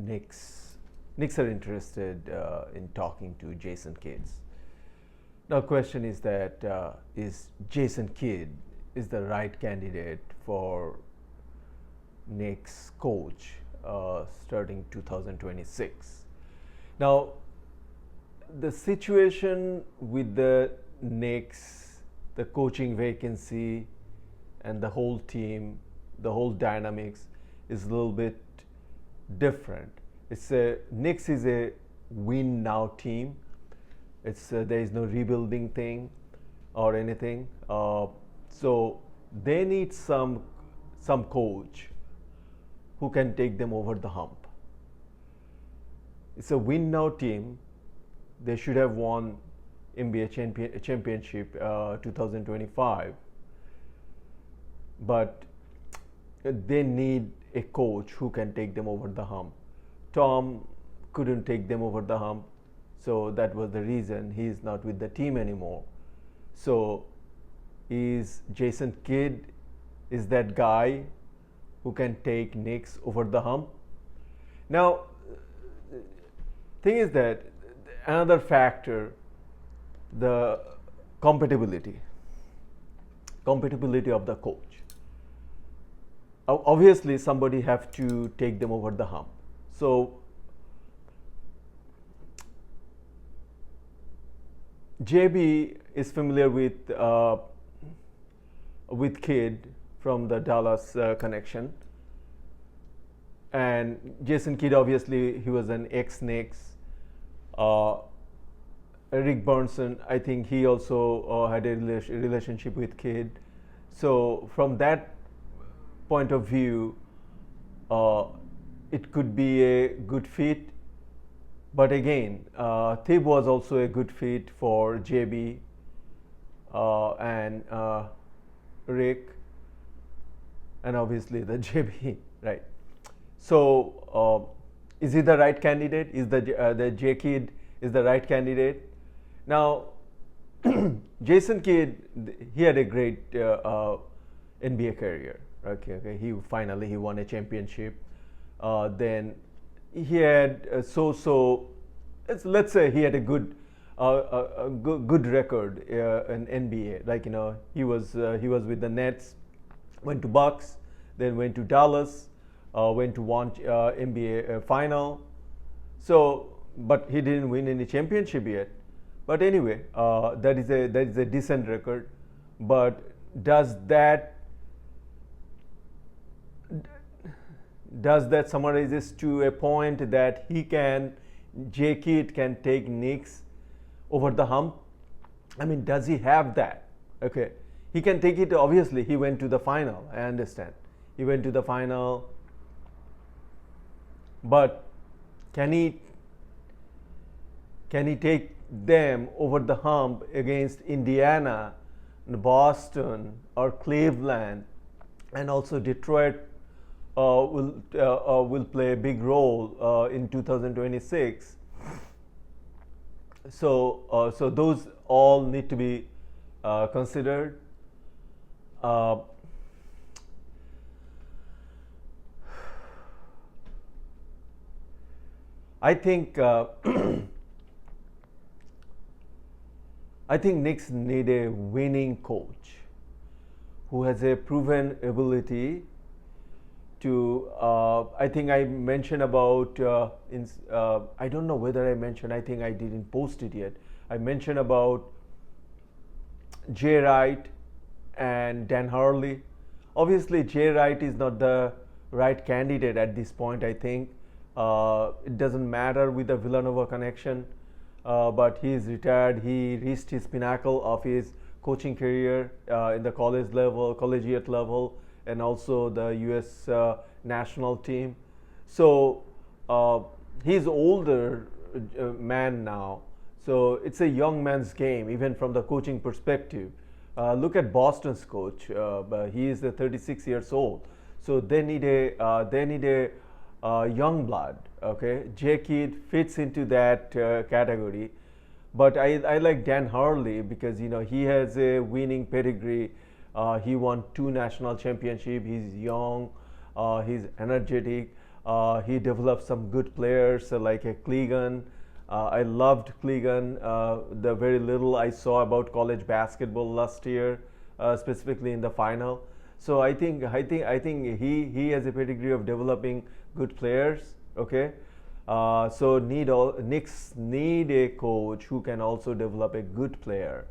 Knicks are interested in talking to Jason Kidd. Now, question is that is Jason Kidd is the right candidate for Knicks coach starting 2026? Now, the situation with the Knicks, the coaching vacancy, and the whole team, the whole dynamics is a little bit different. Knicks is a win now team. There is no rebuilding thing or anything. So they need some coach who can take them over the hump. It's a win now team. They should have won NBA championship 2025, but they need a coach who can take them over the hump. Tom couldn't take them over the hump, so that was the reason he is not with the team anymore. So is Jason Kidd is that guy who can take Knicks over the hump? Now, thing is that another factor, the compatibility of the coach. Obviously, somebody have to take them over the hump. So JB is familiar with Kidd from the Dallas connection, and Jason Kidd, obviously he was an ex-Knicks. Rick Burnson, I think he also had a relationship with Kidd. So from that point of view, it could be a good fit. But again, Thib was also a good fit for JB and Rick, and obviously the JB, right? So is he the right candidate? Is the J Kidd is the right candidate? Now, Jason Kidd, he had a great NBA career. Okay. He finally won a championship. Then he had let's say he had a good record in NBA. Like, he was with the Nets, went to Bucks, then went to Dallas, went to one NBA final. So, but he didn't win any championship yet. But anyway, that is a decent record. But does that summarizes to a point that J Kidd can take Knicks over the hump? I mean, does he have that? Okay, he can take it. Obviously, he went to the final. I understand. He went to the final, but can he take them over the hump against Indiana, Boston, or Cleveland, and also Detroit? Will play a big role in 2026. So those all need to be considered. I think Knicks need a winning coach who has a proven ability to, I think I mentioned about, I don't know whether I mentioned, I think I didn't post it yet. I mentioned about Jay Wright and Dan Hurley. Obviously, Jay Wright is not the right candidate at this point, I think. It doesn't matter with the Villanova connection, but he is retired. He reached his pinnacle of his coaching career in the collegiate level, and also the U.S. National team. So he's older man now. So it's a young man's game, even from the coaching perspective. Look at Boston's coach. He is 36 years old. So they need a young blood. Okay, J Kidd fits into that category. But I like Dan Hurley because he has a winning pedigree. He won 2 national championships. He's young. He's energetic. He developed some good players like a Clegan. I loved Clegan. The very little I saw about college basketball last year, specifically in the final. So I think he has a pedigree of developing good players. Okay, so Knicks need a coach who can also develop a good player.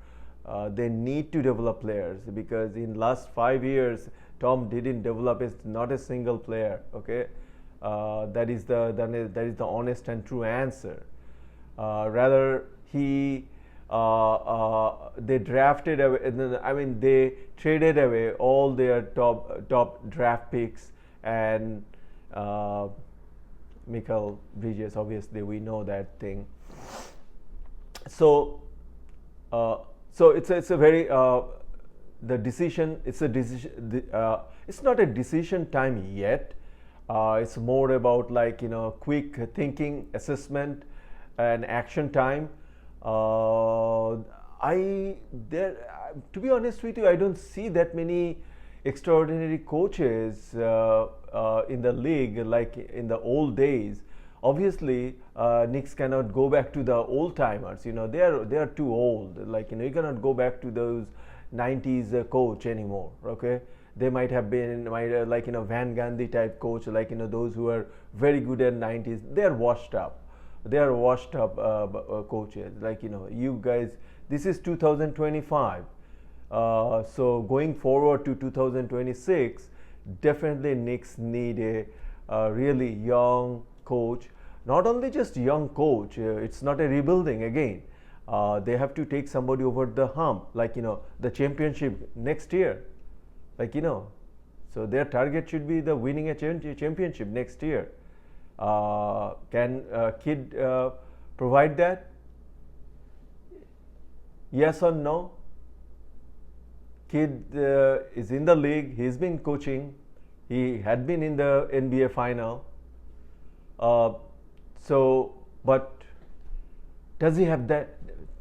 They need to develop players because in last 5 years Tom didn't develop not a single player. Okay, that is the honest and true answer. Rather, they drafted away. I mean, they traded away all their top draft picks and Michael Bridges. Obviously, we know that thing. So, it's a very the decision. It's a decision. It's not a decision time yet. It's more about like quick thinking, assessment, and action time. I there To be honest with you, I don't see that many extraordinary coaches in the league like in the old days. Obviously, Knicks cannot go back to the old timers. They are too old. Like you cannot go back to those 90s coach anymore. Okay, they might have been like Van Gundy type coach, like those who are very good at 90s. They are washed up. They are washed up coaches. Like you guys. This is 2025. So going forward to 2026, definitely Knicks need a really young coach. Not only just young coach. It's not a rebuilding again. They have to take somebody over the hump, like the championship next year, like so their target should be the winning a championship next year. Can Kid provide that? Yes or no? Kid is in the league. He's been coaching. He had been in the NBA final. But does he have that?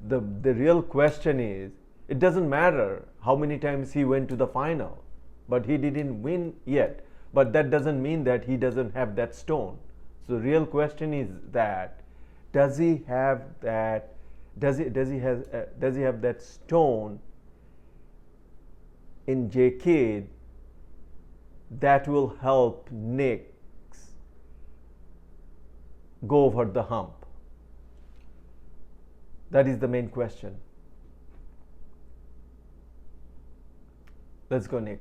The real question is, it doesn't matter how many times he went to the final, but he didn't win yet. But that doesn't mean that he doesn't have that stone. So the real question is that does he have that? Does he have that stone in J Kidd that will help Knicks go over the hump? That is the main question. Let's go, Nick.